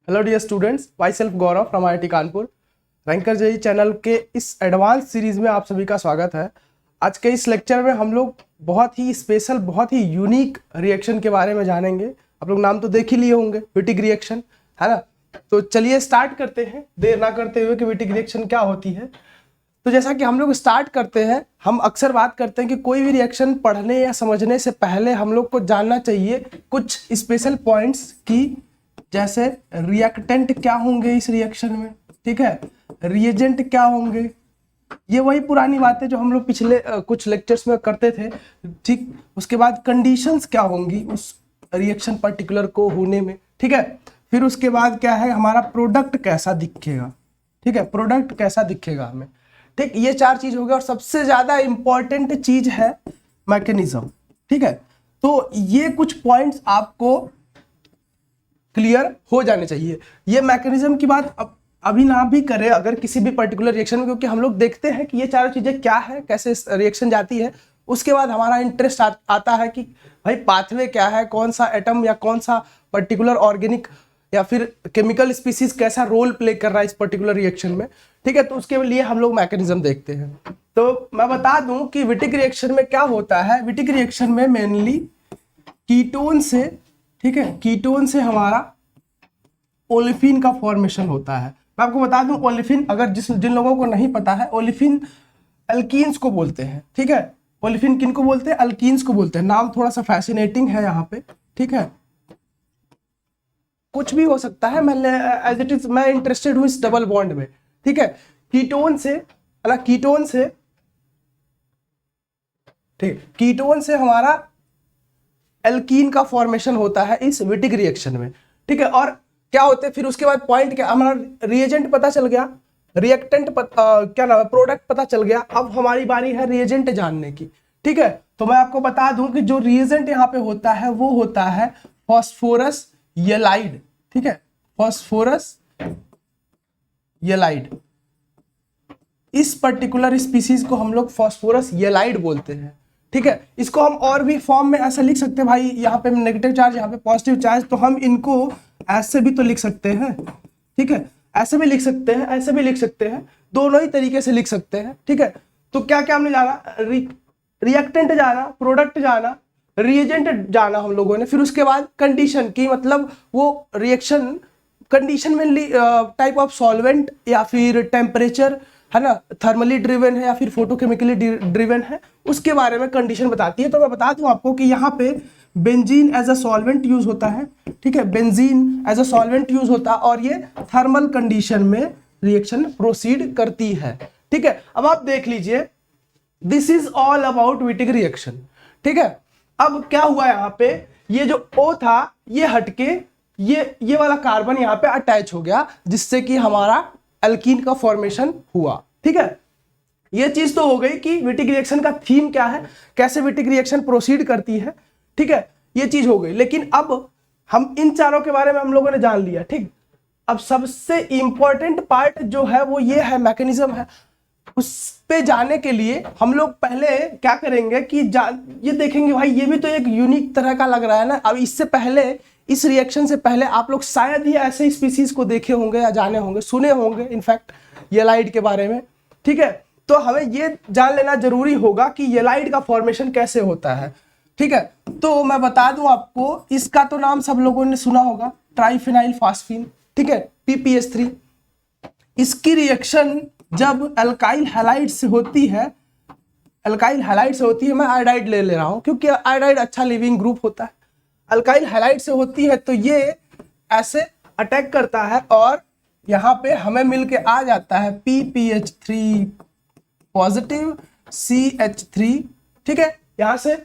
Hello dear students, myself Gaurav from IIT Kanpur. Ranker JEE channel के इस advance series में आप सभी का स्वागत है। आज के इस लेक्चर में हम लोग बहुत ही स्पेशल, बहुत ही यूनिक रिएक्शन के बारे में जानेंगे। आप लोग नाम तो देख ही लिए होंगे, विटिक रिएक्शन, है ना। तो चलिए स्टार्ट करते हैं, देर ना करते हुए कि विटिक रिएक्शन क्या होती है। तो जैसा कि हम लोग स्टार्ट करते हैं, हम अक्सर बात करते हैं कि कोई भी रिएक्शन पढ़ने या समझने से पहले हम लोग को जानना चाहिए कुछ स्पेशल पॉइंट्स की, जैसे रिएक्टेंट क्या होंगे इस रिएक्शन में, ठीक है, रिएजेंट क्या होंगे। ये वही पुरानी बातें जो हम लोग पिछले कुछ लेक्चर्स में करते थे, ठीक। उसके बाद कंडीशंस क्या होंगी उस रिएक्शन पर्टिकुलर को होने में, ठीक है। फिर उसके बाद क्या है, हमारा प्रोडक्ट कैसा दिखेगा, ठीक है, प्रोडक्ट कैसा दिखेगा हमें, ठीक। ये चार चीज हो गया और सबसे ज्यादा इंपॉर्टेंट चीज है मैकेनिज्म, ठीक है। तो ये कुछ पॉइंट्स आपको क्लियर हो जाने चाहिए। ये मैकेनिज्म की बात अभी ना भी करें अगर किसी भी पर्टिकुलर रिएक्शन में, क्योंकि हम लोग देखते हैं कि ये चारों चीजें क्या है, कैसे रिएक्शन जाती है। उसके बाद हमारा इंटरेस्ट आता है कि भाई पाथवे क्या है, कौन सा एटम या कौन सा पर्टिकुलर ऑर्गेनिक या फिर केमिकल स्पीसीज कैसा रोल प्ले कर रहा है इस पर्टिकुलर रिएक्शन में, ठीक है। तो उसके लिए हम लोग मैकेनिज्म देखते हैं। तो मैं बता दूं कि विटिक रिएक्शन में क्या होता है। विटिक रिएक्शन में मेनली कीटोन से, ठीक है, कीटोन से हमारा ओलेफिन का फॉर्मेशन होता है। मैं आपको बता दूं, ओलेफिन अगर जिन लोगों को नहीं पता है, ओलेफिन अल्कीन्स को बोलते हैं, ठीक है। ओलेफिन किन को बोलते हैं? अल्कीन्स को बोलते हैं। नाम थोड़ा सा फैसिनेटिंग है यहाँ पे, ठीक है, कुछ भी हो सकता है। मैं एज इट इज मैं इंटरेस्टेड हूँ इस डबल बॉन्ड में, ठीक है। कीटोन से, कीटोन से, ठीक, कीटोन से हमारा एल्कीन का फॉर्मेशन होता है इस विटिक रिएक्शन में, ठीक है। और क्या होते हैं फिर उसके बाद पॉइंट क्या, हमारा रिएजेंट पता चल गया, रिएक्टेंट क्या नाम है, प्रोडक्ट पता चल गया। अब हमारी बारी है रिएजेंट जानने की, ठीक है। तो मैं आपको बता दूं कि जो रिएजेंट यहाँ पे होता है वो होता है फॉस्फोरस येलाइड, ठीक है, फॉस्फोरस येलाइड। इस पर्टिकुलर स्पीसीज को हम लोग फॉस्फोरस येलाइड बोलते हैं, ठीक है। इसको हम और भी फॉर्म में ऐसा लिख सकते हैं, भाई यहाँ पे नेगेटिव चार्ज, यहाँ पे पॉजिटिव चार्ज, तो हम इनको ऐसे भी तो लिख सकते हैं, ठीक है, ऐसे भी लिख सकते हैं, ऐसे भी लिख सकते हैं, दोनों ही तरीके से लिख सकते हैं, ठीक है। तो क्या क्या हमने जाना, रिएक्टेंट जाना, प्रोडक्ट जाना, रिएजेंट जाना हम लोगों ने। फिर उसके बाद कंडीशन की, मतलब वो रिएक्शन कंडीशन में टाइप ऑफ सॉल्वेंट या फिर टेम्परेचर, है ना, थर्मली ड्रिवन है या फिर फोटोकेमिकली ड्रिवन है, उसके बारे में कंडीशन बताती है। तो मैं बता दूं आपको कि यहाँ पे benzene as a solvent use होता है, ठीक है, benzene as a solvent use होता है और ये थर्मल कंडीशन में रिएक्शन प्रोसीड करती है, ठीक है। अब आप देख लीजिए, this is all about Wittig reaction, ठीक है। अब क्या हुआ यहाँ पे, ये जो O था ये हटके ये वाला कार्बन यहाँ पे अटैच हो गया, जिससे कि हमारा एल्कीन का फॉर्मेशन हुआ, ठीक है। ये चीज तो हो गई कि विटिक रिएक्शन का थीम क्या है, कैसे विटिक रिएक्शन प्रोसीड करती है, ठीक है, ये चीज हो गई। लेकिन अब हम इन चारों के बारे में हम लोगों ने जान लिया, ठीक। अब सबसे इंपॉर्टेंट पार्ट जो है वो ये है, मैकेनिज्म है। उस पे जाने के लिए हम लोग पहले क्या करेंगे कि ये देखेंगे, भाई ये भी तो एक यूनिक तरह का लग रहा है ना। अब इससे पहले, इस रिएक्शन से पहले आप लोग शायद ही ऐसे स्पीसीज को देखे होंगे या जाने होंगे, सुने होंगे इनफैक्ट येलाइड के बारे में, ठीक है। तो हमें ये जान लेना जरूरी होगा कि येलाइड का फॉर्मेशन कैसे होता है, ठीक है। तो मैं बता दूं आपको, इसका तो नाम सब लोगों ने सुना होगा, ट्राइफिनाइल फास्फीन, ठीक है, PPS3। इसकी रिएक्शन जब अल्काइल हैलाइड से होती है, अल्काइल हैलाइड से होती है, मैं आयोडाइड ले रहा हूं क्योंकि आयोडाइड अच्छा लिविंग ग्रुप होता है। अल्काइल हैलाइड से होती है तो ये ऐसे अटैक करता है और यहाँ पे हमें मिलके आ जाता है PPH3 पॉजिटिव CH3, ठीक है। यहाँ से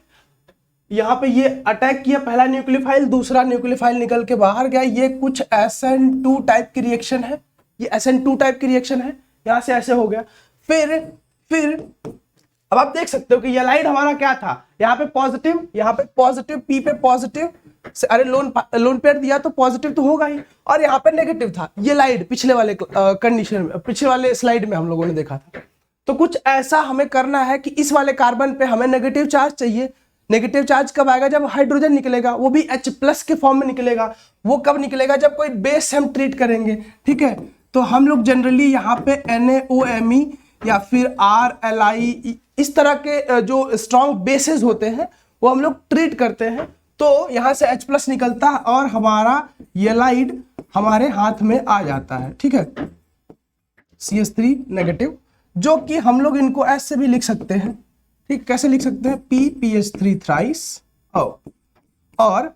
यहाँ पे ये अटैक किया, पहला न्यूक्लियोफाइल, दूसरा न्यूक्लियोफाइल निकल के बाहर गया। ये कुछ SN2 टाइप की रिएक्शन है, ये SN2 टाइप की रिएक्शन है, यहाँ से ऐसे हो गया। फिर अब आप देख सकते हो कि येलाइड हमारा क्या था, यहाँ पे पॉजिटिव, यहाँ पे पॉजिटिव, P पे पॉजिटिव, अरे लोन पेयर दिया तो पॉजिटिव तो होगा ही, और यहाँ पे नेगेटिव था येलाइड। पिछले वाले कंडीशन में, पिछले वाले स्लाइड में हम लोगों ने देखा था। तो कुछ ऐसा हमें करना है कि इस वाले कार्बन पे हमें नेगेटिव चार्ज चाहिए, नेगेटिव चार्ज कब आएगा? जब हाइड्रोजन निकलेगा, वो भी H+ के फॉर्म में निकलेगा। वो कब निकलेगा? जब कोई बेस हम ट्रीट करेंगे, ठीक है। तो हम लोग जनरली यहाँ पे NaOMe या फिर RLi इस तरह के जो स्ट्रॉन्ग बेसेस होते हैं वो हम लोग ट्रीट करते हैं, तो यहाँ से H+ निकलता है और हमारा येलाइड हमारे हाथ में आ जाता है, ठीक है, CH3 नेगेटिव, जो कि हम लोग इनको ऐसे भी लिख सकते हैं, ठीक। कैसे लिख सकते हैं? PPH3 थ्राइस और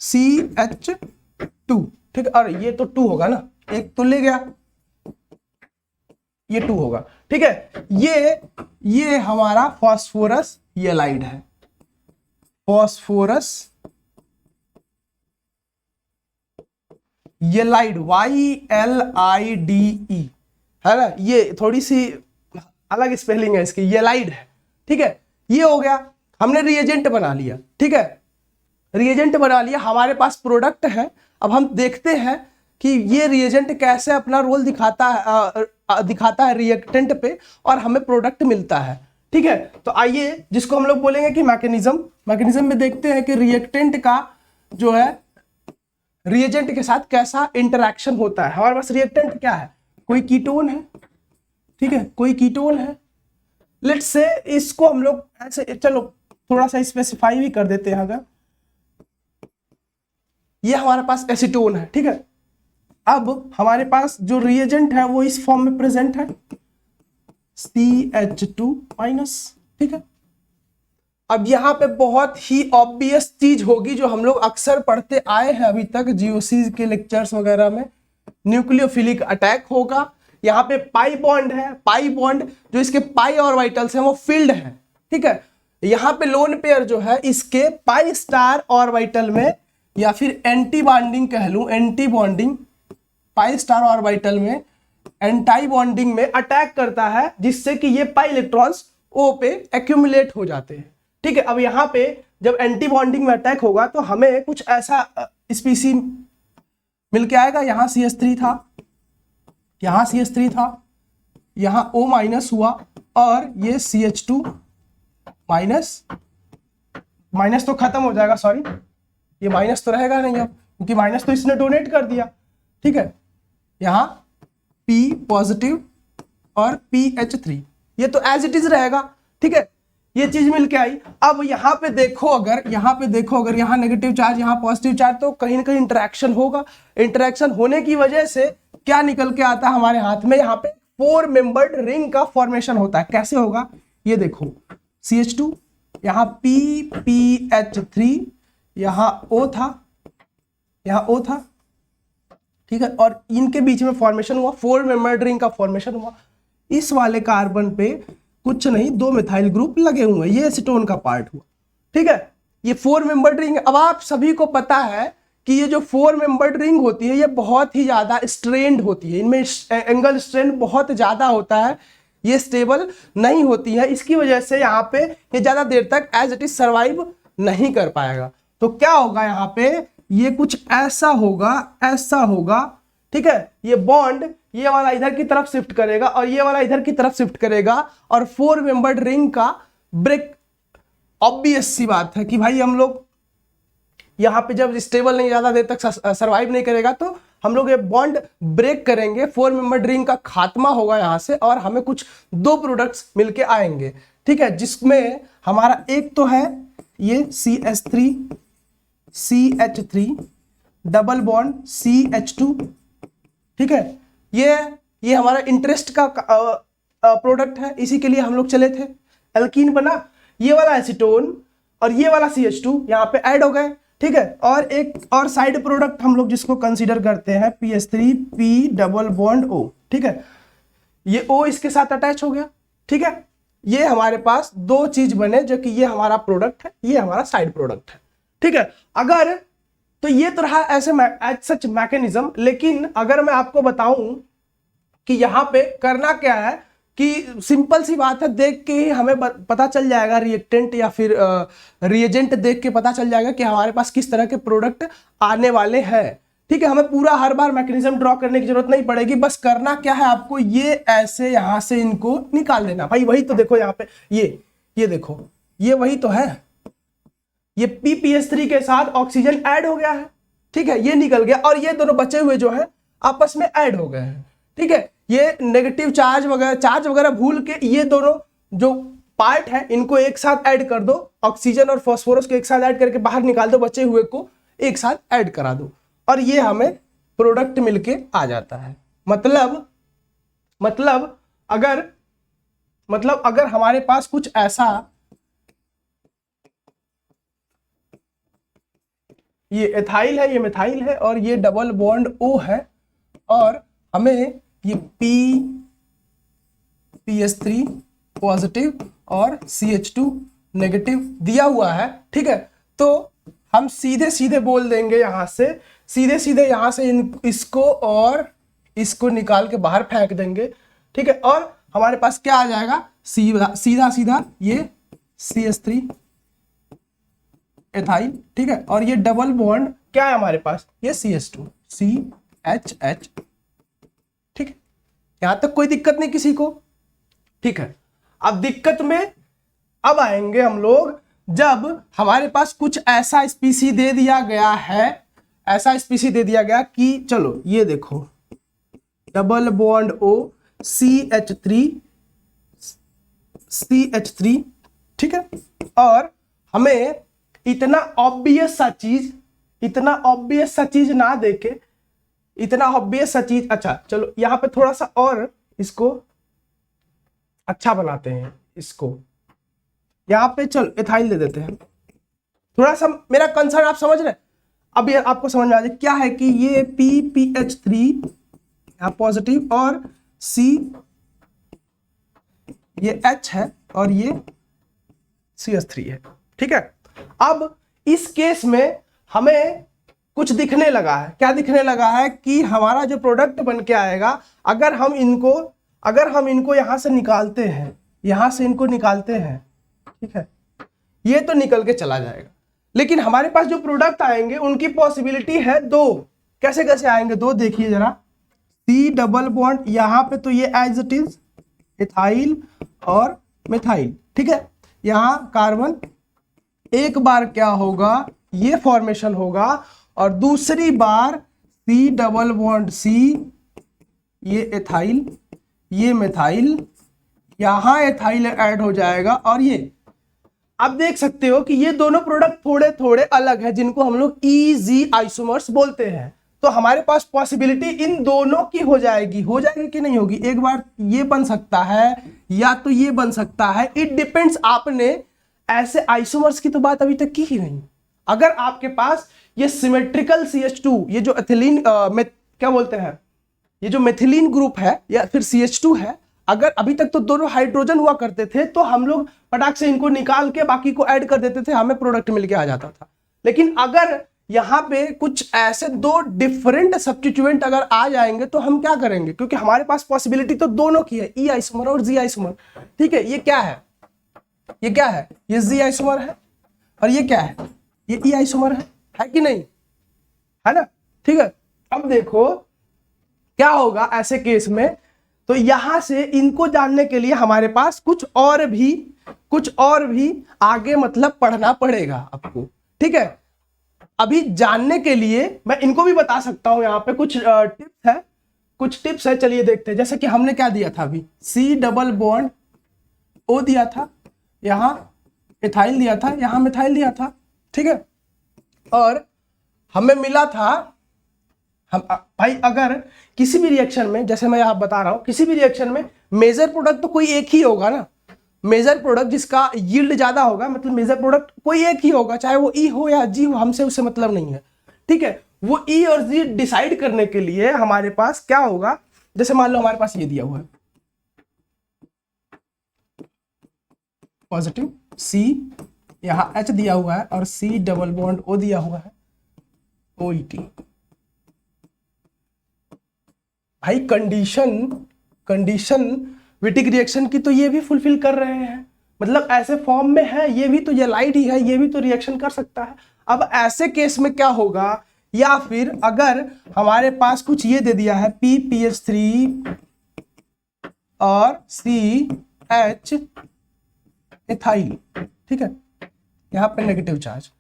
CH2, ठीक। और ये तो 2 होगा ना, एक तो ले गया, ये 2 होगा, ठीक है। ये हमारा फास्फोरस येलाइड है, फास्फोरस येलाइड, YLIDE है ना। ये थोड़ी सी अलग स्पेलिंग है इसकी, येलाइड है, ठीक है। ये हो गया, हमने रिएजेंट बना लिया, ठीक है, रिएजेंट बना लिया, हमारे पास प्रोडक्ट है। अब हम देखते हैं कि ये रिएजेंट कैसे अपना रोल दिखाता है रिएक्टेंट पे और हमें प्रोडक्ट मिलता है, ठीक है। तो आइए, जिसको हम लोग बोलेंगे कि मैकेनिज्म में देखते हैं कि रिएक्टेंट का जो है रिएजेंट के साथ कैसा इंटरैक्शन होता है। हमारे पास रिएक्टेंट क्या है? कोई कीटोन है, ठीक है, कोई कीटोन है। लेट्स से इसको हम लोग ऐसे, चलो थोड़ा सा स्पेसिफाई भी कर देते हैं। अगर ये हमारे पास एसीटोन है, ठीक है। अब हमारे पास जो रिएजेंट है वो इस फॉर्म में प्रेजेंट है, CH2-, ठीक है। अब यहाँ पे बहुत ही ऑब्वियस चीज होगी जो हम लोग अक्सर पढ़ते आए हैं अभी तक जीओसीज के लेक्चर्स वगैरह में, न्यूक्लियोफिलिक अटैक होगा। यहाँ पे पाई बॉन्ड है, पाई बॉन्ड जो इसके पाई ऑर्बिटल्स हैं वो फील्ड है, ठीक है। यहाँ पे लोन पेयर जो है इसके पाई स्टार ऑर्बिटल में या फिर एंटी बॉन्डिंग कह लूं, anti bonding pi star orbital में एंटी बॉन्डिंग में अटैक करता है, जिससे कि ये पाई इलेक्ट्रॉन्स O पे एक्यूमुलेट हो जाते हैं, ठीक है। अब यहाँ पे जब एंटी बॉन्डिंग में अटैक होगा तो हमें कुछ ऐसा स्पीसी मिलके आएगा। यहाँ CH3 था, यहाँ CH3 था, यहाँ O- हुआ और ये CH2-, माइनस तो खत्म हो जाएगा, सॉरी ये माइनस तो रहेगा नहीं अब, क्योंकि माइनस तो इसने डोनेट कर दिया, ठीक है। यहाँ P+ और PH3 ये तो एज इट इज रहेगा, ठीक है। ये चीज मिलके आई। अब यहाँ पे देखो अगर यहाँ नेगेटिव चार्ज, यहाँ पॉजिटिव चार्ज, तो कहीं ना कहीं इंटरेक्शन होगा। इंटरेक्शन होने की वजह से क्या निकल के आता है हमारे हाथ में? यहाँ पे 4 मेंबर्ड रिंग का फॉर्मेशन होता है। कैसे होगा ये देखो, CH2, यहाँ PPH3, यहाँ O था, ठीक है, और इनके बीच में फॉर्मेशन हुआ, 4 मेंबर्ड रिंग का फॉर्मेशन हुआ। इस वाले कार्बन पे कुछ नहीं, 2 मिथाइल ग्रुप लगे हुए हैं, ये एसीटोन का पार्ट हुआ, ठीक है। ये 4 मेंबर्ड रिंग। अब आप सभी को पता है कि ये जो 4 मेंबर्ड रिंग होती है ये बहुत ही ज्यादा स्ट्रेन्ड होती है, इनमें एंगल स्ट्रेन बहुत ज्यादा होता है, ये स्टेबल नहीं होती है। इसकी वजह से यहाँ पे ये ज्यादा देर तक एज इट इज सर्वाइव नहीं कर पाएगा। तो क्या होगा यहाँ पे? ये कुछ ऐसा होगा, ठीक है। ये बॉन्ड ये वाला इधर की तरफ शिफ्ट करेगा और ये वाला इधर की तरफ शिफ्ट करेगा और 4 मेंबर्ड रिंग का ब्रेक। ऑब्वियस सी बात है कि भाई हम लोग यहाँ पे जब स्टेबल नहीं, ज्यादा देर तक सर्वाइव नहीं करेगा, तो हम लोग ये बॉन्ड ब्रेक करेंगे, 4 मेंबर्ड रिंग का खात्मा होगा यहाँ से और हमें कुछ 2 प्रोडक्ट्स मिलके आएंगे, ठीक है। जिसमें हमारा एक तो है ये CH3 डबल बॉन्ड CH2, ठीक है। ये हमारा इंटरेस्ट का प्रोडक्ट है, इसी के लिए हम लोग चले थे। एल्कीन बना, ये वाला एसीटोन और ये वाला CH2 यहाँ पे ऐड हो गए, ठीक है। और एक और साइड प्रोडक्ट हम लोग जिसको कंसीडर करते हैं PH3 P double bond O, ठीक है। ये O इसके साथ अटैच हो गया, ठीक है। ये हमारे पास 2 चीज बने, जो कि ये हमारा प्रोडक्ट है, ये हमारा साइड प्रोडक्ट है, ठीक है। अगर तो ये तो रहा ऐसे एज सच मैकेनिज्म। लेकिन अगर मैं आपको बताऊं कि यहाँ पे करना क्या है, कि सिंपल सी बात है, देख के ही हमें पता चल जाएगा, रिएक्टेंट या फिर रिएजेंट देख के पता चल जाएगा कि हमारे पास किस तरह के प्रोडक्ट आने वाले हैं, ठीक है। हमें पूरा हर बार मैकेनिज्म ड्रॉ करने की जरूरत नहीं पड़ेगी। बस करना क्या है आपको, ये ऐसे यहां से इनको निकाल देना। भाई वही तो देखो यहाँ पे, ये देखो, ये वही तो है, ये PPH3 के साथ ऑक्सीजन ऐड हो गया है, ठीक है, ये निकल गया और ये दोनों बचे हुए जो है आपस में ऐड हो गए हैं, ठीक है। ये नेगेटिव चार्ज वगैरह भूल के ये दोनों जो पार्ट है इनको एक साथ ऐड कर दो, ऑक्सीजन और फास्फोरस को एक साथ ऐड करके बाहर निकाल दो, बचे हुए को एक साथ ऐड करा दो और ये हमें प्रोडक्ट मिलके आ जाता है। मतलब अगर हमारे पास कुछ ऐसा, ये एथाइल है, ये मिथाइल है और ये डबल बॉन्ड O है और हमें ये PPH3 पॉजिटिव और CH2 नेगेटिव दिया हुआ है, ठीक है। तो हम सीधे सीधे बोल देंगे यहां से, इसको और इसको निकाल के बाहर फेंक देंगे, ठीक है। और हमारे पास क्या आ जाएगा, सीधा ये CH3 एथाइल, ठीक है, और ये डबल बॉन्ड क्या है हमारे पास, ये CH2 CHH, ठीक है। यहां तक कोई दिक्कत नहीं किसी को, ठीक है। अब दिक्कत में अब आएंगे हम लोग जब हमारे पास कुछ ऐसा स्पीसी दे दिया गया है, कि चलो ये देखो डबल बॉन्ड O CH3, ठीक है। और हमें इतना ऑब्वियस सा चीज ना देके, अच्छा चलो यहाँ पे थोड़ा सा और इसको अच्छा बनाते हैं, इसको यहाँ पे चल एथाइल दे देते हैं, थोड़ा सा मेरा कंसर्न आप समझ रहे हैं। अब ये आपको समझ में आ जाए क्या है कि ये PPH3 यहाँ पॉजिटिव और C ये H है और ये CH3 है, ठीक है। अब इस केस में हमें कुछ दिखने लगा है, क्या दिखने लगा है कि हमारा जो प्रोडक्ट बन के आएगा, अगर हम इनको यहां से निकालते हैं, ठीक है, ये तो निकल के चला जाएगा, लेकिन हमारे पास जो प्रोडक्ट आएंगे उनकी पॉसिबिलिटी है दो। कैसे आएंगे दो, देखिए जरा, C डबल बॉन्ड यहां पे तो ये एज इट इज एथाइल और मिथाइल, ठीक है। यहां कार्बन एक बार क्या होगा, ये फॉर्मेशन होगा और दूसरी बार C डबल बॉन्ड C, ये एथाइल, ये मिथाइल, यहां एथाइल ऐड हो जाएगा और ये आप देख सकते हो कि ये दोनों प्रोडक्ट थोड़े थोड़े अलग है, जिनको हम लोग इजी आइसोमर्स बोलते हैं। तो हमारे पास पॉसिबिलिटी इन दोनों की हो जाएगी कि नहीं होगी। एक बार ये बन सकता है या तो ये बन सकता है, इट डिपेंड्स। आपने ऐसे आइसोमर्स की तो बात अभी तक की ही नहीं। अगर आपके पास ये सिमेट्रिकल CH2, ये जो एथिलीन क्या बोलते हैं, ये जो मेथिलीन ग्रुप है या फिर CH2 है, अगर अभी तक तो दोनों हाइड्रोजन हुआ करते थे तो हम लोग फटाक से इनको निकाल के बाकी को ऐड कर देते थे, हमें प्रोडक्ट मिलके आ जाता था। लेकिन अगर यहाँ पे कुछ ऐसे दो डिफरेंट सब्स्टिट्यूएंट अगर आ जाएंगे तो हम क्या करेंगे, क्योंकि हमारे पास पॉसिबिलिटी तो दोनों की है, E आइसोमर और Z आइसोमर, ठीक है। ये क्या है, ये Z आइसोमर है और ये क्या है, ये E आइसोमर है कि नहीं, है ना, ठीक है। अब देखो क्या होगा ऐसे केस में, तो यहां से इनको जानने के लिए हमारे पास कुछ और भी आगे मतलब पढ़ना पड़ेगा आपको, ठीक है। अभी जानने के लिए मैं इनको भी बता सकता हूं, यहाँ पे कुछ टिप्स है, चलिए देखते हैं। जैसे कि हमने क्या दिया था अभी, C डबल बॉन्ड O दिया था, यहाँ एथाइल दिया था, यहाँ मिथाइल दिया था, ठीक है। और हमें मिला था, हम भाई अगर किसी भी रिएक्शन में, जैसे मैं आप बता रहा हूं, किसी भी रिएक्शन में मेजर प्रोडक्ट तो कोई एक ही होगा ना, मेजर प्रोडक्ट जिसका यील्ड ज्यादा होगा, मतलब मेजर प्रोडक्ट कोई एक ही होगा, चाहे वो E हो या G हो, हमसे उससे मतलब नहीं है, ठीक है। वो E और G डिसाइड करने के लिए हमारे पास क्या होगा, जैसे मान लो हमारे पास ये दिया हुआ है पॉजिटिव C, यहाँ H दिया हुआ है और C डबल बॉन्ड O दिया हुआ है, OET। भाई कंडीशन विटिक रिएक्शन की तो ये भी फुलफिल कर रहे हैं, मतलब ऐसे फॉर्म में है, ये भी तो येलाइड ही है, ये भी तो रिएक्शन कर सकता है। अब ऐसे केस में क्या होगा, या फिर अगर हमारे पास कुछ ये दे दिया है PPH3 और CH एथाइल, ठीक है, यहाँ पे नेगेटिव चार्ज।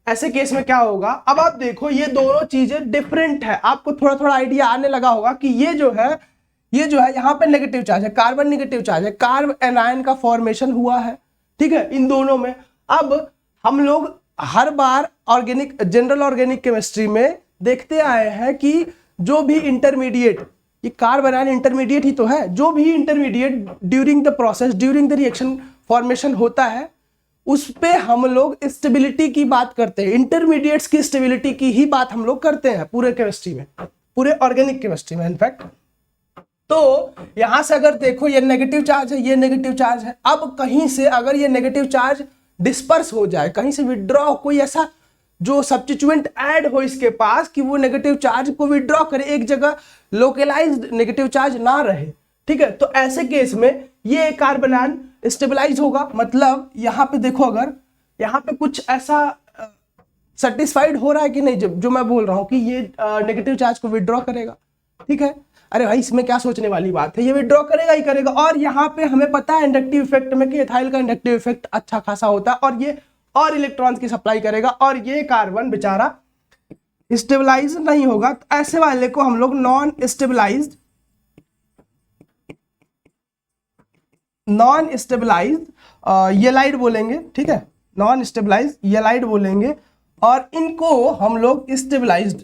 ऐसे केस में क्या होगा, अब आप देखो ये दोनों चीजें डिफरेंट है, आपको थोड़ा थोड़ा आइडिया आने लगा होगा कि ये जो है यहाँ पे नेगेटिव चार्ज है, कार्बन नेगेटिव चार्ज है, कार्ब एनायन का फॉर्मेशन हुआ है, ठीक है, इन दोनों में। अब हम लोग हर बार ऑर्गेनिक, जनरल ऑर्गेनिक केमिस्ट्री में देखते आए हैं कि जो भी इंटरमीडिएट, ये कार्ब एनायन इंटरमीडिएट ही तो है, जो भी intermediate during the process, during the reaction formation होता है, उस पे हम लोग स्टेबिलिटी की बात करते हैं, इंटरमीडिएट्स की स्टेबिलिटी की ही बात हम लोग करते हैं पूरे केमिस्ट्री में, पूरे ऑर्गेनिक केमिस्ट्री में इनफैक्ट। तो यहां से अगर देखो ये नेगेटिव चार्ज है, ये नेगेटिव चार्ज है। अब कहीं से अगर ये नेगेटिव चार्ज डिस्पर्स हो जाए, कहीं से विड्रॉ, कोई ऐसा जो सब्स्टिट्यूएंट ऐड हो इसके पास कि वो नेगेटिव चार्ज को विड्रॉ करे, एक जगह लोकलाइज्ड नेगेटिव चार्ज ना रहे, ठीक है, तो ऐसे केस में ये कार्बन आयन स्टेबलाइज होगा। मतलब यहां पे देखो, अगर यहां पे कुछ ऐसा सेटिस्फाइड हो रहा है कि नहीं, जो मैं बोल रहा हूं कि ये नेगेटिव चार्ज को विड्रॉ करेगा, ठीक है, अरे भाई इसमें क्या सोचने वाली बात है, ये विड्रॉ करेगा ही करेगा। और यहाँ पे हमें पता है इंडक्टिव इफेक्ट में कि एथाइल का इंडक्टिव इफेक्ट अच्छा खासा होता है, और ये और इलेक्ट्रॉन्स की सप्लाई करेगा, और ये कार्बन बेचारा स्टेबलाइज नहीं होगा। तो ऐसे वाले को हम लोग नॉन स्टेबलाइज्ड येलाइड बोलेंगे, ठीक है, नॉन स्टेबलाइज्ड येलाइड बोलेंगे, और इनको हम लोग स्टेबलाइज्ड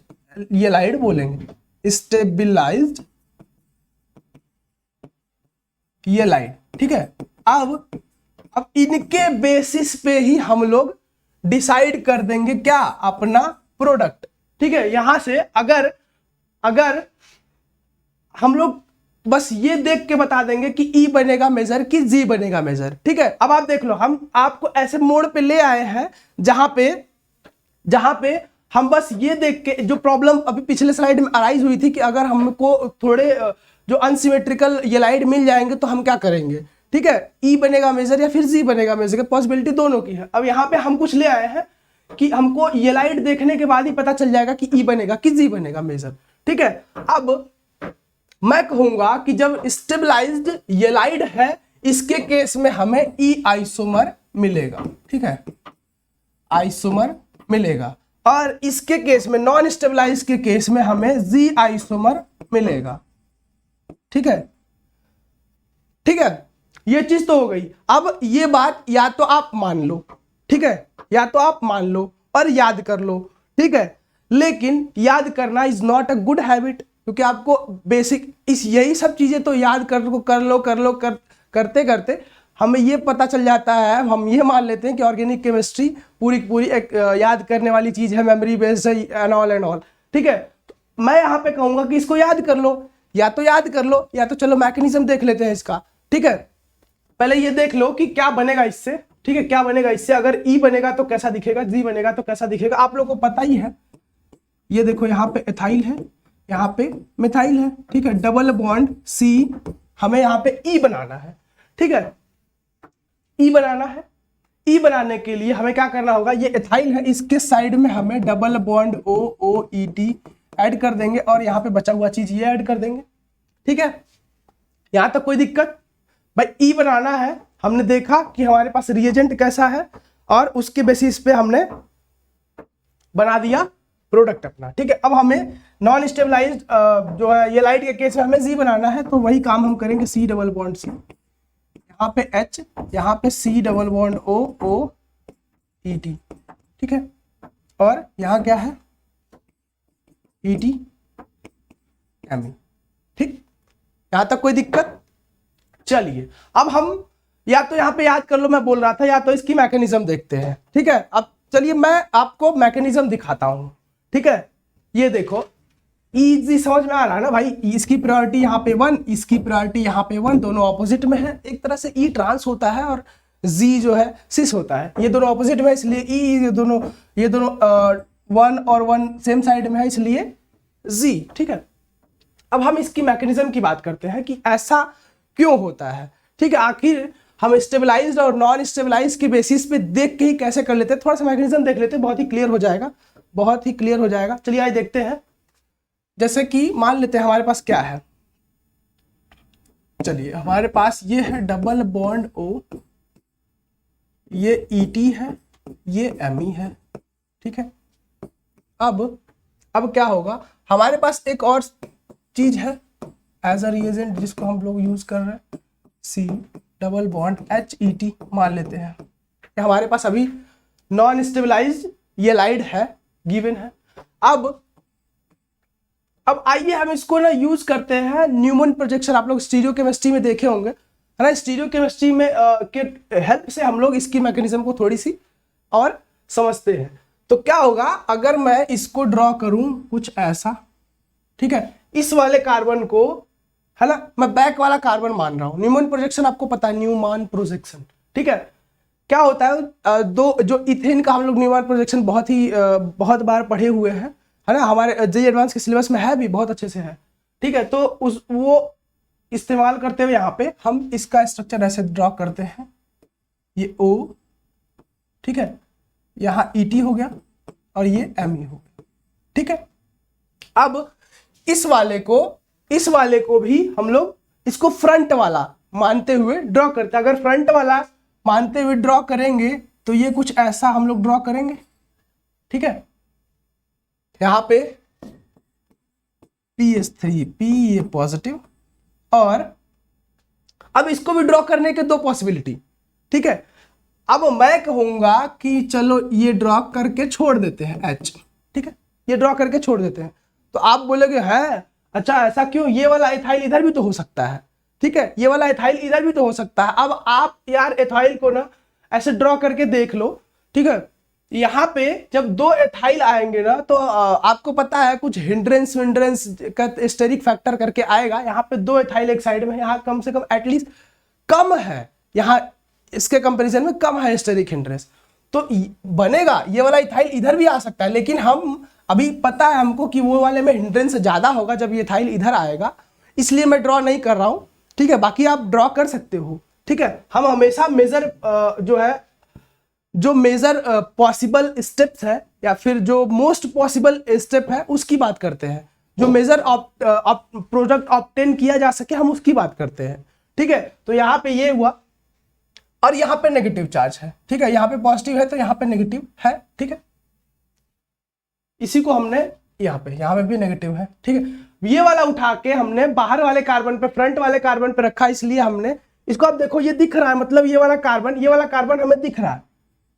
येलाइड बोलेंगे, स्टेबलाइज्ड येलाइड, ठीक है। अब इनके बेसिस पे ही हम लोग डिसाइड कर देंगे क्या, अपना प्रोडक्ट, ठीक है। यहां से अगर हम लोग बस ये देख के बता देंगे कि ई बनेगा मेजर कि जी बनेगा मेजर, ठीक है। अब आप देख लो, हम आपको ऐसे मोड पे ले आए हैं जहां पे हम बस ये देख के, जो प्रॉब्लम अभी पिछले स्लाइड में अराइज हुई थी कि अगर हमको थोड़े जो अनसिमेट्रिकल येलाइड मिल जाएंगे तो हम क्या करेंगे, ठीक है, ई बनेगा मेजर या फिर जी बनेगा मेजर, पॉसिबिलिटी दोनों की है। अब यहाँ पे हम कुछ ले आए हैं कि हमको येलाइड देखने के बाद ही पता चल जाएगा कि ई बनेगा कि जी बनेगा मेजर, ठीक है। अब मैं कहूंगा कि जब स्टेबलाइज्ड येलाइड है, इसके केस में हमें ई आइसोमर मिलेगा, ठीक है, आइसोमर मिलेगा, और इसके केस में, नॉन स्टेबलाइज के केस में हमें जी आइसोमर मिलेगा, ठीक है, ठीक है। ये चीज तो हो गई। अब ये बात या तो आप मान लो, ठीक है, या तो आप मान लो और याद कर लो, ठीक है, लेकिन याद करना is not a good habit, क्योंकि आपको बेसिक यही सब चीजें तो याद करते करते हमें ये पता चल जाता है, हम ये मान लेते हैं कि ऑर्गेनिक केमिस्ट्री पूरी की पूरी एक याद करने वाली चीज है, मेमोरी बेस्ड है एंड ऑल, ठीक है। तो मैं यहाँ पे कहूंगा कि इसको याद कर लो, या तो याद कर लो, या तो चलो मैकेनिज्म देख लेते हैं इसका, ठीक है। पहले ये देख लो कि क्या बनेगा इससे, ठीक है, क्या बनेगा इससे, अगर ई बनेगा तो कैसा दिखेगा, जी बनेगा तो कैसा दिखेगा, आप लोगों को पता ही है। ये देखो, यहाँ पे एथाइल है, यहाँ पे मिथाइल है, ठीक है, डबल बॉन्ड सी, हमें यहाँ पे ई बनाना है, ठीक है, ई बनाना है। ई बनाने के लिए हमें क्या करना होगा, ये एथाइल है, इसके साइड में हमें डबल बॉन्ड OOET ऐड कर देंगे, और यहाँ पे बचा हुआ चीज ये ऐड कर देंगे, ठीक है। यहां तक कोई दिक्कत? भाई ई बनाना है, हमने देखा कि हमारे पास रिएजेंट कैसा है, और उसके बेसिस पे हमने बना दिया प्रोडक्ट अपना, ठीक है। अब हमें नॉन स्टेबलाइज्ड जो है येलाइड के केस में हमें जी बनाना है, तो वही काम हम करेंगे, सी डबल बॉन्ड सी, यहाँ पे H, यहाँ पे सी डबल बॉन्ड OOET, ठीक है, और यहाँ क्या है ET Ame, ठीक, यहां तक कोई दिक्कत? चलिए, अब हम या तो यहाँ पे याद कर लो, मैं बोल रहा था, या तो इसकी मैकेनिज्म देखते हैं, ठीक है। अब चलिए मैं आपको मैकेनिज्म दिखाता हूं, ठीक है। ये देखो, इजी समझ में आ रहा है ना भाई, इसकी प्रायोरिटी यहाँ पे 1, इसकी प्रायोरिटी यहाँ पे 1, दोनों ऑपोजिट में है। एक तरह से ई ट्रांस होता है और जी जो है सिस होता है, ये दोनों ऑपोजिट में, इसलिए ई, ये दोनों 1 और 1 सेम साइड में है, इसलिए जी, ठीक है। अब हम इसकी मैकेनिज्म की बात करते हैं कि ऐसा क्यों होता है, ठीक है। आखिर हम स्टेबलाइज्ड और नॉन स्टेबलाइज्ड के बेसिस पे देख के ही कैसे कर लेते हैं, थोड़ा सा मैकेनिज्म देख लेते हैं, बहुत ही क्लियर हो जाएगा, बहुत ही क्लियर हो जाएगा। चलिए आइए देखते हैं। जैसे कि मान लेते हैं हमारे पास क्या है, चलिए हमारे पास ये है डबल बॉन्ड O, ये ET है, ये Me है, ठीक है। अब क्या होगा, हमारे पास एक और चीज है एज अ रिएजेंट जिसको हम लोग यूज कर रहे हैं, C डबल बॉन्ड HET मान लेते हैं। हमारे पास अभी नॉन स्टेबलाइज्ड येलाइड है, गिवन है। अब आइए हम इसको ना यूज करते हैं न्यूमन प्रोजेक्शन। आप लोग स्टीरियो केमिस्ट्री में देखे होंगे, है ना। स्टीरियो केमिस्ट्री में के हेल्प से हम लोग इसकी मैकेनिज्म को थोड़ी सी और समझते हैं। तो क्या होगा अगर मैं इसको ड्रॉ करूं कुछ ऐसा, ठीक है, इस वाले कार्बन को, है ना, मैं बैक वाला कार्बन मान रहा हूं। न्यूमन प्रोजेक्शन आपको पता है, न्यूमन प्रोजेक्शन, ठीक है। क्या होता है, दो जो इथेन का हम लोग न्यूमन प्रोजेक्शन बहुत बार पढ़े हुए हैं, है ना, हमारे जेईई एडवांस के सिलेबस में है भी, बहुत अच्छे से है, ठीक है। तो वो इस्तेमाल करते हुए यहाँ पे हम इसका स्ट्रक्चर ऐसे ड्रॉ करते हैं, ये O, ठीक है, यहाँ ET हो गया और ये Me हो गया, ठीक है। अब इस वाले को भी हम लोग इसको फ्रंट वाला मानते हुए ड्रॉ करते हैं। अगर फ्रंट वाला मानते हुए ड्रॉ करेंगे तो ये कुछ ऐसा हम लोग ड्रॉ करेंगे, ठीक है। यहां पे PS3 P ये पॉजिटिव, और अब इसको भी ड्रॉ करने के दो पॉसिबिलिटी, ठीक है। अब मैं कहूंगा कि चलो ये ड्रॉ करके छोड़ देते हैं H, ठीक है, ये ड्रॉ करके छोड़ देते हैं। तो आप बोलोगे है अच्छा ऐसा क्यों, ये वाला एथाइल इधर भी तो हो सकता है, ठीक है, ये वाला एथाइल इधर भी तो हो सकता है। अब आप यार एथाइल को ना ऐसे ड्रॉ करके देख लो, ठीक है। यहाँ पे जब दो एथाइल आएंगे ना तो आपको पता है कुछ हिंड्रेंस का स्टेरिक फैक्टर करके आएगा। यहाँ पे दो एथाइल एक साइड में, यहाँ कम से कम एटलीस्ट कम है, यहाँ इसके कंपैरिजन में कम है स्टेरिक हिंड्रेंस, तो बनेगा ये वाला इथाइल इधर भी आ सकता है। लेकिन हम अभी पता है हमको कि वो वाले में हिंड्रेंस ज्यादा होगा जब ये इथाइल इधर आएगा, इसलिए मैं ड्रॉ नहीं कर रहा हूं, ठीक है। बाकी आप ड्रॉ कर सकते हो, ठीक है। हम हमेशा मेजर जो मेजर पॉसिबल स्टेप्स है या फिर जो मोस्ट पॉसिबल स्टेप है उसकी बात करते हैं। जो मेजर प्रोडक्ट ऑब्टेन किया जा सके हम उसकी बात करते हैं, ठीक है। तो यहाँ पे ये हुआ और यहाँ पे नेगेटिव चार्ज है, ठीक है। यहाँ पे पॉजिटिव है तो यहाँ पे नेगेटिव है, ठीक है। इसी को हमने यहाँ पे भी नेगेटिव है, ठीक है। ये वाला उठा के हमने बाहर वाले कार्बन पे, फ्रंट वाले कार्बन पे रखा, इसलिए हमने इसको, आप देखो ये दिख रहा है, मतलब ये वाला कार्बन हमें दिख रहा है,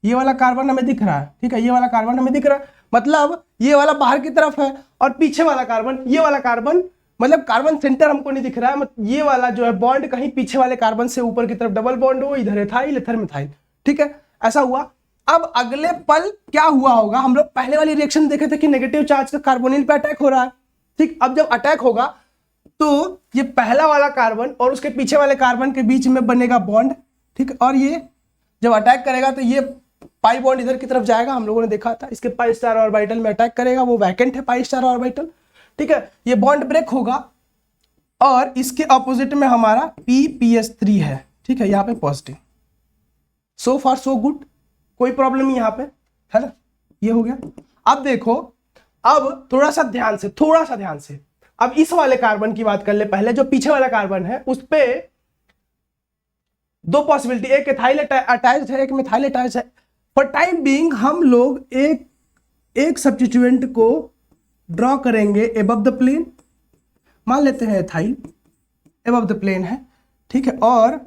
ये वाला कार्बन हमें दिख रहा है, ठीक है, ये वाला कार्बन हमें दिख रहा है, मतलब ये वाला बाहर की तरफ है, और पीछे वाला कार्बन, ये वाला कार्बन, मतलब कार्बन सेंटर हमको नहीं दिख रहा है, मतलब ये वाला जो है बॉन्ड कहीं पीछे वाले कार्बन से ऊपर की तरफ डबल बॉन्ड हो, इधर एथाइल इधर मिथाइल, ठीक है, ऐसा हुआ। अब अगले पल क्या हुआ होगा, हम लोग पहले वाली रिएक्शन देखे थे कि नेगेटिव चार्ज का कार्बोनिल पे अटैक हो रहा है, ठीक। अब जब अटैक होगा तो ये पहला वाला कार्बन और उसके पीछे वाले कार्बन के बीच में बनेगा बॉन्ड, ठीक, और ये जब अटैक करेगा तो ये पाई बॉन्ड इधर की तरफ जाएगा, हम लोगों ने देखा था, इसके पाई स्टार ऑर्बिटल में अटैक करेगा, वो वैकेंट है पाई स्टार ऑर्बिटल, ठीक है। ये बॉन्ड ब्रेक होगा और इसके ऑपोजिट में हमारा PS3 है, ठीक है, यहाँ पे पॉजिटिव। सो फार सो गुड, कोई प्रॉब्लम नहीं यहाँ पे, है ना, ये हो गया। अब देखो, अब थोड़ा सा ध्यान से अब इस वाले कार्बन की बात कर ले पहले, जो पीछे वाला कार्बन है उस पे दो पॉसिबिलिटी, एक एथाइल अटैच्ड है, एक मिथाइल अटैच्ड है। फॉर टाइम बीइंग हम लोग एक सब्स्टिट्यूएंट को ड्रॉ करेंगे एबव द प्लेन, मान लेते हैं एथाइल एबव द प्लेन है, ठीक है, और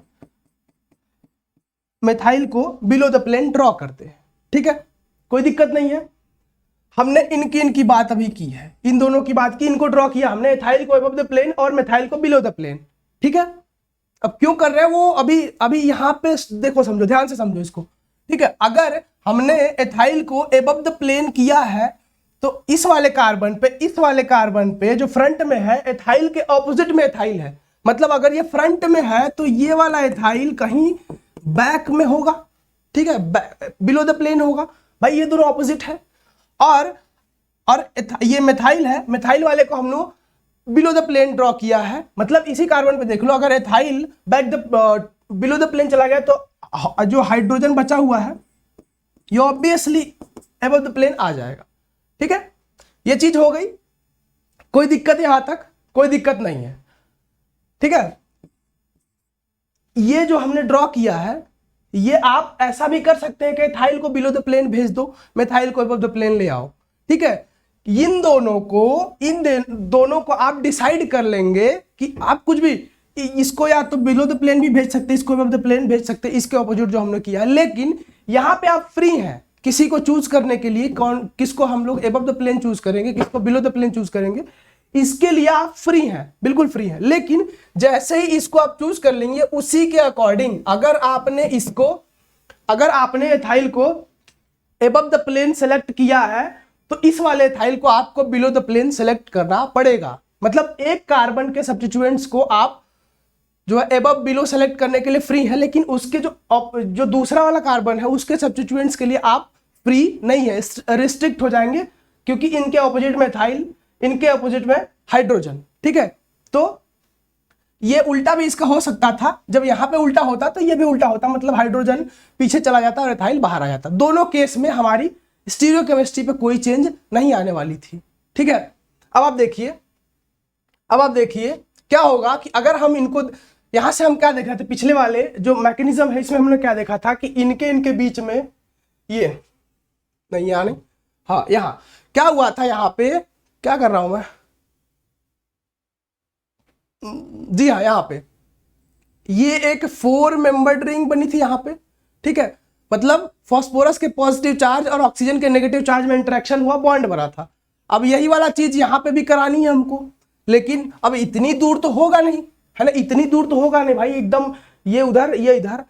मिथाइल को बिलो द प्लेन ड्रॉ करते हैं, ठीक है, कोई दिक्कत नहीं है। हमने इनकी बात अभी की है, इन दोनों की बात की, इनको ड्रॉ किया हमने, एथाइल को एबव द प्लेन और मिथाइल को बिलो द प्लेन, ठीक है। अब क्यों कर रहे हैं वो अभी यहाँ पे देखो, समझो, ध्यान से समझो इसको, ठीक है। अगर हमने एथाइल को एबव द प्लेन किया है तो इस वाले कार्बन पे जो फ्रंट में है, एथाइल के ऑपोजिट में एथाइल है, मतलब अगर ये फ्रंट में है तो ये वाला एथाइल कहीं बैक में होगा, ठीक है, बिलो द प्लेन होगा, भाई ये दोनों ऑपोजिट है। और ये मिथाइल है, मिथाइल वाले को हम लोग बिलो द प्लेन ड्रॉ किया है, मतलब इसी कार्बन पे देख लो, अगर एथाइल बिलो द प्लेन चला गया तो जो हाइड्रोजन बचा हुआ है ये ऑब्वियसली एबव द प्लेन आ जाएगा, ठीक है। ये चीज हो गई, कोई दिक्कत यहां तक, कोई दिक्कत नहीं है, ठीक है। ये जो हमने ड्रॉ किया है ये आप ऐसा भी कर सकते हैं कि एथाइल को बिलो द प्लेन भेज दो, मेथाइल को अबव द प्लेन ले आओ, ठीक है। इन दोनों को आप डिसाइड कर लेंगे कि आप कुछ भी, इसको या तो बिलो द प्लेन भी भेज सकते, इसको अबव द प्लेन भेज सकते, इसके ऑपोजिट जो हमने किया है। लेकिन यहाँ पे आप फ्री हैं किसी को चूज करने के लिए, कौन किसको हम लोग अबव द प्लेन चूज करेंगे, किसको बिलो द प्लेन चूज करेंगे, इसके लिए आप फ्री हैं, बिल्कुल फ्री हैं। लेकिन जैसे ही इसको आप चूज कर लेंगे उसी के अकॉर्डिंग, अगर आपने एथाइल को अबव द प्लेन सेलेक्ट किया है तो इस वाले एथाइल को आपको बिलो द प्लेन सेलेक्ट करना पड़ेगा। मतलब एक कार्बन के सब्स्टिट्यूएंट्स को आप जो है अबव बिलो सेलेक्ट करने के लिए फ्री है, लेकिन उसके जो दूसरा वाला कार्बन है उसके सब्स्टिट्यूएंट्स के लिए आप फ्री नहीं है, रिस्ट्रिक्ट हो जाएंगे, क्योंकि इनके ऑपोजिट में एथाइल, इनके ऑपोजिट में हाइड्रोजन, ठीक है। तो ये उल्टा भी इसका हो सकता था, जब यहां पे उल्टा होता तो ये भी उल्टा होता, मतलब हाइड्रोजन पीछे चला जाता और एथाइल बाहर आ जाता। दोनों केस में हमारी स्टीरियोकेमिस्ट्री पे कोई चेंज नहीं आने वाली थी, ठीक है। अब आप देखिए क्या होगा कि अगर हम इनको, यहां से हम क्या देख रहे थे, पिछले वाले जो मैकेनिज्म है इसमें हमने क्या देखा था कि इनके बीच में ये नहीं आने, हाँ यहां क्या हुआ था, यहां पे क्या कर रहा हूं मैं, जी हाँ, यहां पे ये एक 4 मेंबर्ड रिंग बनी थी यहां पे, ठीक है। मतलब फास्फोरस के पॉजिटिव चार्ज और ऑक्सीजन के नेगेटिव चार्ज में इंटरेक्शन हुआ, बॉन्ड बना था। अब यही वाला चीज यहां पे भी करानी है हमको, लेकिन अब इतनी दूर तो होगा नहीं, है ना, इतनी दूर तो होगा नहीं भाई, एकदम ये उधर ये इधर।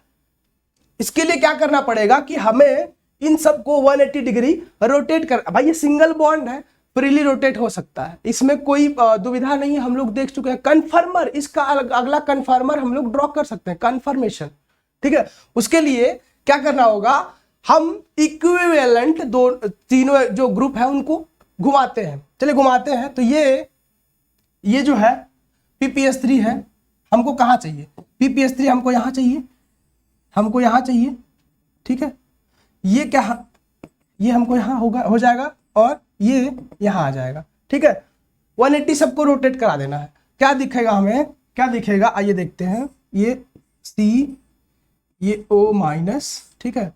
इसके लिए क्या करना पड़ेगा कि हमें इन सबको 180 डिग्री रोटेट कर, भाई ये सिंगल बॉन्ड है, फ्रीली रोटेट हो सकता है, इसमें कोई दुविधा नहीं है, हम लोग देख चुके हैं। कन्फर्मर, इसका अगला कन्फर्मर हम लोग ड्रॉ कर सकते हैं, कन्फर्मेशन, ठीक है। उसके लिए क्या करना होगा, हम इक्विवेलेंट तीनों जो ग्रुप है उनको घुमाते हैं, चलिए घुमाते हैं। तो ये जो है PPS3 है, हमको कहाँ चाहिए, PPS3 हमको यहाँ चाहिए, हमको यहाँ चाहिए, ठीक है। ये क्या, ये हमको यहाँ हो जाएगा और ये यहाँ आ जाएगा, ठीक है। 180 सबको रोटेट करा देना है। क्या दिखेगा हमें, क्या दिखेगा, आइए देखते हैं। ये C, ये O-, ठीक है।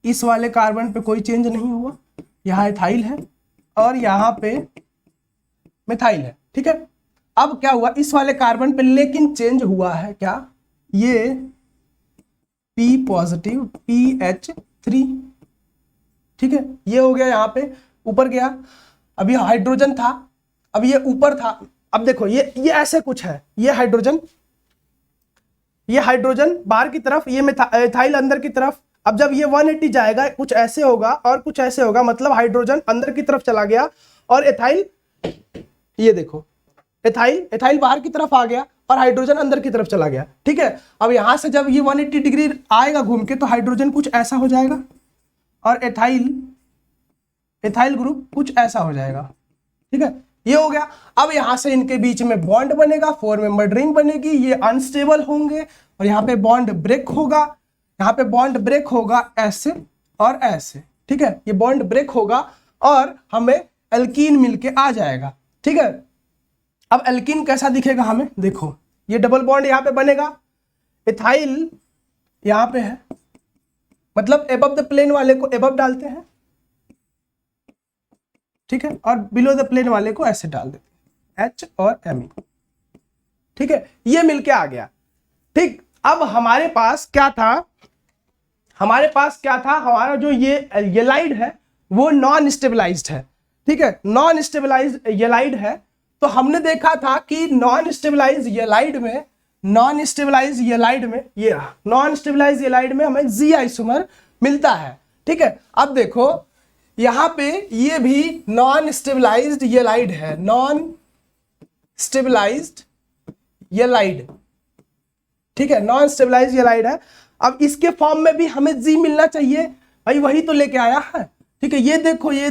इस वाले कार्बन पे कोई चेंज नहीं हुआ, यहाँ एथाइल है और यहाँ पे मिथाइल है, ठीक है। अब क्या हुआ इस वाले कार्बन पे, लेकिन चेंज हुआ है क्या, ये P पॉजिटिव PH3, ठीक है। ये हो गया, यहाँ पे ऊपर गया, अभी हाइड्रोजन था, अब ये ऊपर था। अब देखो ये ऐसे कुछ है, ये हाइड्रोजन बाहर की तरफ, ये एथाइल अंदर की तरफ। अब जब ये 180 जाएगा कुछ ऐसे होगा और कुछ ऐसे होगा, मतलब हाइड्रोजन अंदर की तरफ चला गया और एथाइल, ये देखो एथाइल बाहर की तरफ आ गया और हाइड्रोजन अंदर की तरफ चला गया, ठीक है। अब यहां से जब ये 180 डिग्री आएगा घूम के, तो हाइड्रोजन कुछ ऐसा हो जाएगा और एथाइल ग्रुप कुछ ऐसा हो जाएगा, ठीक है। ये हो गया। अब यहां से इनके बीच में बॉन्ड बनेगा, 4 मेंबर्ड रिंग बनेगी, ये अनस्टेबल होंगे और यहाँ पे बॉन्ड ब्रेक होगा, यहाँ पे बॉन्ड ब्रेक होगा ऐसे और ऐसे, ठीक है। ये बॉन्ड ब्रेक होगा और हमें एल्कीन मिलके आ जाएगा, ठीक है। अब एल्कीन कैसा दिखेगा हमें, देखो ये डबल बॉन्ड यहाँ पे बनेगा, एथाइल यहाँ पे है, मतलब एबव द प्लेन वाले को एबव डालते हैं, ठीक है, और बिलो द प्लेन वाले को ऐसे डाल देते हैं, H और Me, ठीक है। ये मिलके आ गया, ठीक। अब हमारे पास क्या था, हमारा जो ये येलाइड है वो नॉन स्टेबलाइज्ड है, ठीक है, नॉन स्टेबलाइज्ड येलाइड है। तो हमने देखा था कि नॉन स्टेबलाइज्ड येलाइड में हमें Z आइसोमर मिलता है, ठीक है। अब देखो यहां पे ये भी नॉन स्टेबलाइज्ड येलाइड है, नॉन स्टेबलाइज्ड येलाइड, ठीक है, नॉन स्टेबलाइज्ड येलाइड है। अब इसके फॉर्म में भी हमें Z मिलना चाहिए, भाई वही तो लेके आया है, ठीक है। ये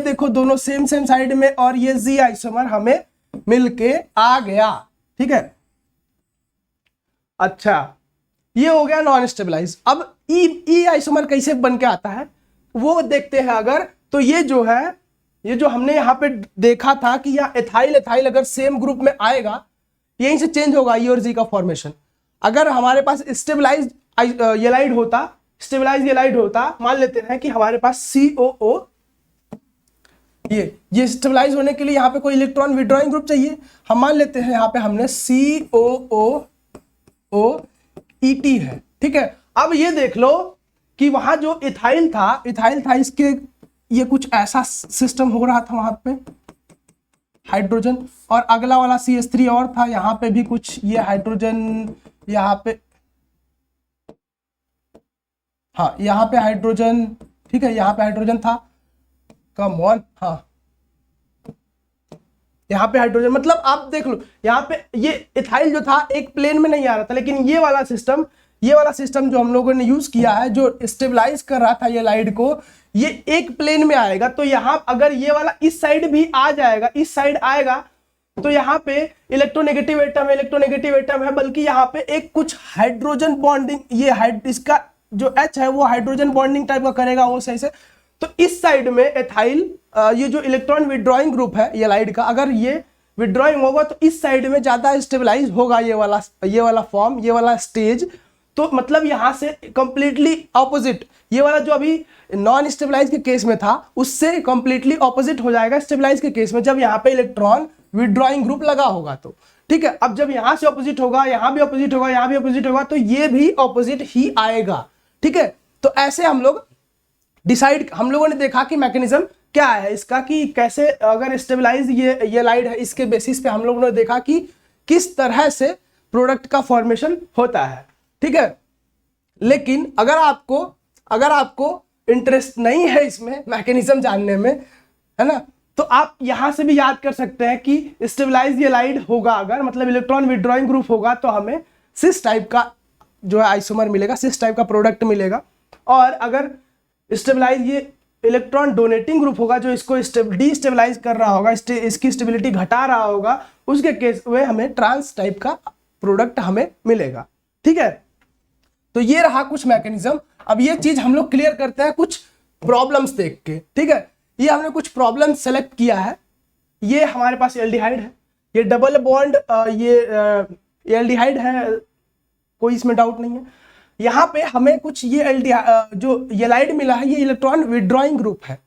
देखो दोनों सेम साइड में और ये Z आइसोमर हमें मिलके आ गया, ठीक है। अच्छा ये हो गया नॉन स्टेबलाइज। अब ई आइसोमर कैसे बन के आता है वो देखते हैं। अगर तो ये जो हमने यहाँ पे देखा था कि यहाँ एथाइल अगर सेम ग्रुप में आएगा, यहीं से चेंज होगा ई और जी का फॉर्मेशन। अगर हमारे पास स्टेबलाइज्ड येलाइड होता स्टेबलाइज येलाइड होता, मान लेते हैं कि हमारे पास COO, ये स्टेबलाइज होने के लिए यहाँ पे कोई इलेक्ट्रॉन विड्रॉइंग ग्रुप चाहिए। हम मान लेते हैं यहाँ पे हमने COOET है, ठीक है। अब ये देख लो कि वहां जो इथाइल था इसके ये कुछ ऐसा सिस्टम हो रहा था वहां पे हाइड्रोजन, और अगला वाला CH3 और था, यहाँ पे भी कुछ ये हाइड्रोजन, यहाँ पे हाँ यहाँ पे हाइड्रोजन, ठीक है, यहाँ पे हाइड्रोजन था, कम ऑन, हाँ यहाँ पे हाइड्रोजन, मतलब आप देख लो यहाँ पे ये इथाइल जो था एक प्लेन में नहीं आ रहा था, लेकिन ये वाला सिस्टम जो हम लोगों ने यूज किया है, जो स्टेबलाइज कर रहा था ये लाइड को, ये एक प्लेन में आएगा। तो यहाँ अगर ये वाला इस साइड भी आ जाएगा, इस साइड आएगा, तो यहाँ पे इलेक्ट्रोनेगेटिव एटम है, बल्कि यहाँ पे एक कुछ हाइड्रोजन बॉन्डिंग, ये इसका जो H है वो हाइड्रोजन बॉन्डिंग टाइप का करेगा वो सही से। तो इस साइड में एथाइल, ये जो इलेक्ट्रॉन विड्रॉइंग ग्रुप है ये लाइड का, अगर ये विड्रॉइंग होगा तो इस साइड में ज्यादा स्टेबलाइज होगा ये वाला फॉर्म, ये वाला स्टेज। तो मतलब यहां से कंप्लीटली ऑपोजिट, ये वाला जो अभी नॉन स्टेबलाइज के केस में था उससे कंप्लीटली ऑपोजिट हो जाएगा स्टेबलाइज के केस में, जब यहाँ पे इलेक्ट्रॉन विड्रॉइंग ग्रुप लगा होगा तो, ठीक है। अब जब यहां से ऑपोजिट होगा, यहां भी ऑपोजिट होगा, यहां भी ऑपोजिट होगा, तो ये भी ऑपोजिट ही आएगा, ठीक है। तो ऐसे हम लोगों ने देखा कि मैकेनिज्म क्या है इसका, कि कैसे अगर स्टेबलाइज ये लाइड है, इसके बेसिस पे हम लोगों ने देखा कि किस तरह से प्रोडक्ट का फॉर्मेशन होता है, ठीक है। लेकिन अगर आपको इंटरेस्ट नहीं है इसमें मैकेनिज्म जानने में, है ना, तो आप यहां से भी याद कर सकते हैं कि स्टेबलाइज ये लाइड होगा, अगर मतलब इलेक्ट्रॉन विड्रॉइंग ग्रुप होगा, तो हमें सिस टाइप का जो है आइसोमर मिलेगा, सिस टाइप का प्रोडक्ट मिलेगा। और अगर स्टेबलाइज ये इलेक्ट्रॉन डोनेटिंग ग्रुप होगा, जो इसको डिस्टेबलाइज कर रहा होगा, इसकी स्टेबिलिटी घटा रहा होगा, उसके केस में हमें ट्रांस टाइप का प्रोडक्ट हमें मिलेगा, ठीक है। तो ये रहा कुछ मैकेनिज्म। अब ये चीज हम लोग क्लियर करते हैं कुछ प्रॉब्लम्स देख के, ठीक है। ये हमने कुछ प्रॉब्लम सेलेक्ट किया है। ये हमारे पास एल्डिहाइड है, ये डबल बॉन्ड, ये एल्डिहाइड है, कोई इसमें डाउट नहीं है। यहाँ पे हमें कुछ ये जो येलाइड मिला है, ये इलेक्ट्रॉन विड्रॉइंग ग्रुप है,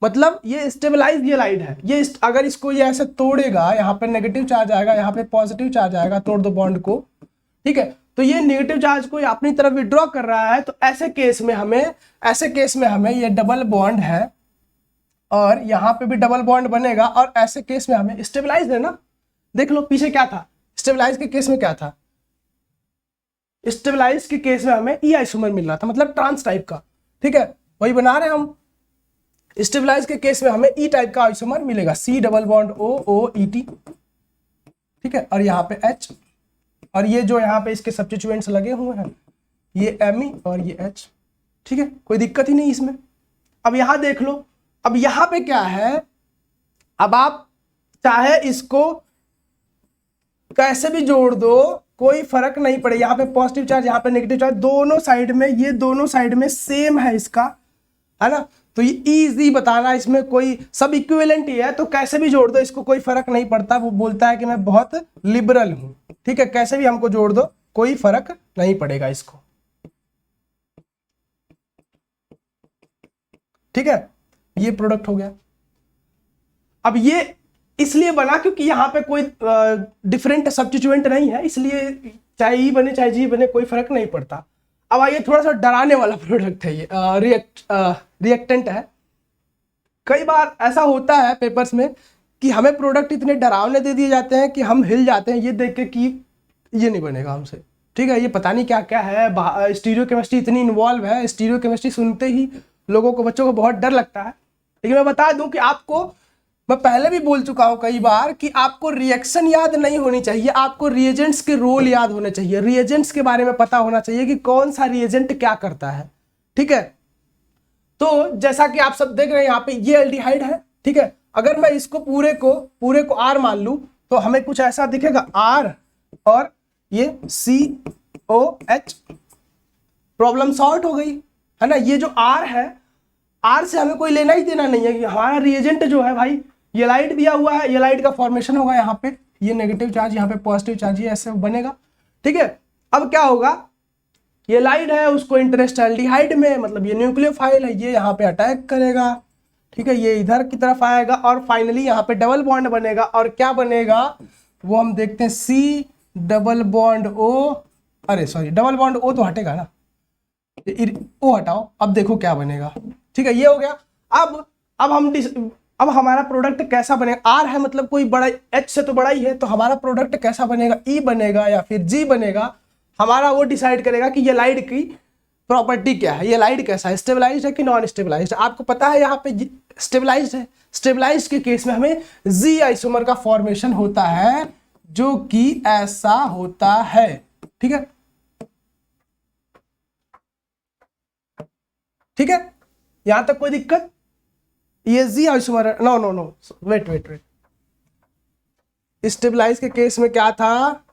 मतलब ये स्टेबलाइज येलाइड है। ये अगर इसको ये ऐसे तोड़ेगा, यहाँ पे नेगेटिव चार्ज आएगा, यहाँ पे पॉजिटिव चार्ज आएगा, तोड़ दो बॉन्ड को, ठीक है। तो ये नेगेटिव चार्ज को अपनी तरफ विड्रॉ कर रहा है, तो ऐसे केस में हमें ये डबल बॉन्ड है, और यहाँ पे भी डबल बॉन्ड बनेगा, और ऐसे केस में हमें स्टेबलाइज है ना, देख लो पीछे क्या था, स्टेबलाइज के केस में क्या था, स्टेबलाइज के केस में हमें ई आइसोमर मिल रहा था, मतलब ट्रांस टाइप का, ठीक है, वही बना रहे हैं हम। स्टेबलाइज के केस में हमें ई टाइप का आइसोमर मिलेगा, C डबल बॉन्ड OOET, ठीक है, और यहाँ पे H, और ये जो यहाँ पे इसके सब्स्टिट्यूएंट्स लगे हुए हैं, ये Me और ये H, ठीक है, कोई दिक्कत ही नहीं इसमें। अब यहाँ देख लो, अब यहाँ पे क्या है, अब आप चाहे इसको कैसे भी जोड़ दो, कोई फर्क नहीं पड़े, यहाँ पे पॉजिटिव चार्ज, यहाँ पे नेगेटिव चार्ज, दोनों साइड में, ये दोनों साइड में सेम है इसका, है ना। तो ये इजी बताना, इसमें कोई सब इक्विवेलेंट ही है, तो कैसे भी जोड़ दो, इसको कोई फर्क नहीं पड़ता। वो बोलता है कि मैं बहुत लिबरल हूं, ठीक है, कैसे भी हमको जोड़ दो, कोई फर्क नहीं पड़ेगा इसको, ठीक है। ये प्रोडक्ट हो गया। अब ये इसलिए बना क्योंकि यहाँ पे कोई डिफरेंट सब्स्टिट्यूएंट नहीं है, इसलिए चाहे ई बने चाहे जी बने, कोई फर्क नहीं पड़ता। अब आइए, थोड़ा सा डराने वाला प्रोडक्ट है ये, रिएक्टेंट है। कई बार ऐसा होता है पेपर्स में कि हमें प्रोडक्ट इतने डरावने दे दिए जाते हैं कि हम हिल जाते हैं ये देख के कि ये नहीं बनेगा हमसे, ठीक है, ये पता नहीं क्या क्या है, स्टीरियो केमिस्ट्री इतनी इन्वॉल्व है, स्टीरियो केमिस्ट्री सुनते ही लोगों को, बच्चों को बहुत डर लगता है। लेकिन मैं बता दूं कि आपको, मैं पहले भी बोल चुका हूं कई बार कि आपको रिएक्शन याद नहीं होनी चाहिए, आपको रिएजेंट्स के रोल याद होने चाहिए, रिएजेंट्स के बारे में पता होना चाहिए कि कौन सा रिएजेंट क्या करता है, ठीक है। तो जैसा कि आप सब देख रहे हैं यहाँ पे ये एल्डिहाइड है, ठीक है। अगर मैं इसको पूरे को R मान लूं तो हमें कुछ ऐसा दिखेगा, R और ये COH, प्रॉब्लम सॉल्व हो गई, है ना। ये जो R है, R से हमें कोई लेना ही देना नहीं है, कि हमारा रिएजेंट जो है भाई, ये लाइट दिया हुआ है, ये लाइट का फॉर्मेशन होगा, यहाँ पे ये नेगेटिव चार्ज, यहाँ पे पॉजिटिव चार्ज, ये ऐसे बनेगा, ठीक है। अब क्या होगा, ये लाइड है, उसको इंटरेस्टैल्डिहाइड में, मतलब ये न्यूक्लियोफाइल है, ये यहाँ पे अटैक करेगा, ठीक है, ये इधर की तरफ आएगा और फाइनली यहाँ पे डबल बॉन्ड बनेगा। और क्या बनेगा वो हम देखते हैं, सी डबल बॉन्ड ओ, अरे सॉरी डबल बॉन्ड ओ तो हटेगा ना, ओ हटाओ, अब देखो क्या बनेगा, ठीक है, ये हो गया। अब हमारा प्रोडक्ट कैसा बनेगा, आर है मतलब कोई बड़ा, एच से तो बड़ा ही है, तो हमारा प्रोडक्ट कैसा बनेगा, ई बनेगा या फिर जी बनेगा, हमारा वो डिसाइड करेगा कि ये लाइड की प्रॉपर्टी क्या है, ये लाइड कैसा है, स्टेबलाइज्ड है कि नॉन स्टेबलाइज्ड। आपको पता है यहाँ पे स्टेबलाइज्ड है, स्टेबलाइज्ड के केस में हमें जी आइसोमर का फॉर्मेशन होता है, जो कि ऐसा होता है, ठीक है, ठीक है, यहां तक कोई दिक्कत? ये जी आइसोमर है, no no no, wait wait wait, stabilize के केस में क्या था,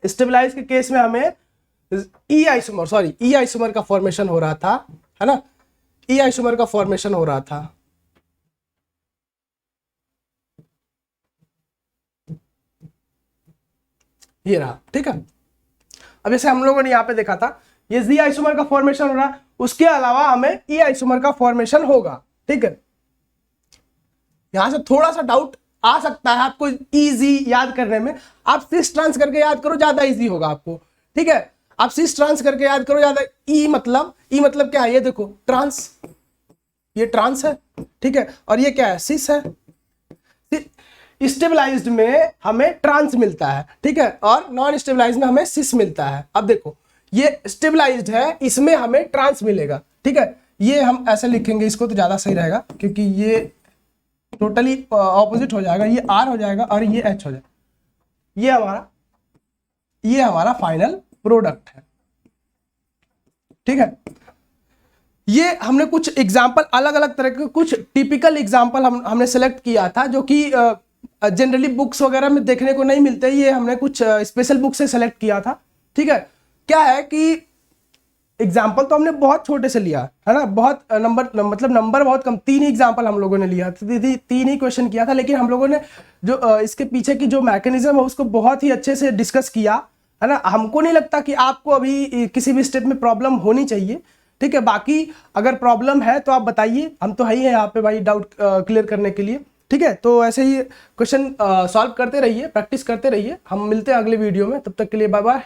स्टेबलाइज के केस में हमें E isomer, sorry E isomer का फॉर्मेशन हो रहा था, है ना, ई आइसोमर का फॉर्मेशन हो रहा था, ये रहा, ठीक है। अब जैसे हम लोगों ने यहाँ पे देखा था, ये जी आइसोमर का फॉर्मेशन हो रहा है, उसके अलावा हमें ई आइसोमर का फॉर्मेशन होगा, ठीक है। यहां से थोड़ा सा डाउट आ सकता है आपको इजी याद करने में, आप सिस ट्रांस करके याद करो, ज्यादा इजी होगा आपको, ठीक है, आप सिस ट्रांस करके याद करो ज्यादा। ई मतलब क्या है, ये देखो ट्रांस, ये ट्रांस है, ठीक है, और ये क्या है, सिस है। स्टेबलाइज्ड में हमें ट्रांस मिलता है, ठीक है, और नॉन स्टेबलाइज्ड में हमें सिस मिलता है। अब देखो ये स्टेबलाइज्ड है, इसमें हमें ट्रांस मिलेगा, ठीक है, ये हम ऐसे लिखेंगे इसको तो ज्यादा सही रहेगा, क्योंकि ये टोटली ऑपोजिट हो जाएगा, ये आर हो जाएगा और ये एच हो जाएगा, ये हमारा फाइनल प्रोडक्ट है, ठीक है। ये हमने कुछ एग्जाम्पल, अलग अलग तरह के कुछ टिपिकल एग्जाम्पल हमने सेलेक्ट किया था, जो कि जनरली बुक्स वगैरह में देखने को नहीं मिलते, ये हमने कुछ स्पेशल बुक से सेलेक्ट किया था, ठीक है। क्या है कि एग्जाम्पल तो हमने बहुत छोटे से लिया है ना, बहुत नंबर बहुत कम, 3 ही एग्जाम्पल हम लोगों ने लिया, 3 ही क्वेश्चन किया था, लेकिन हम लोगों ने जो इसके पीछे की जो मैकेनिज्म है उसको बहुत ही अच्छे से डिस्कस किया, है ना। हमको नहीं लगता कि आपको अभी किसी भी स्टेप में प्रॉब्लम होनी चाहिए, ठीक है। बाकी अगर प्रॉब्लम है तो आप बताइए, हम तो है ही हैं यहाँ पे भाई डाउट क्लियर करने के लिए, ठीक है। तो ऐसे ही क्वेश्चन सॉल्व करते रहिए, प्रैक्टिस करते रहिए, हम मिलते हैं अगले वीडियो में, तब तक के लिए बाय बाय।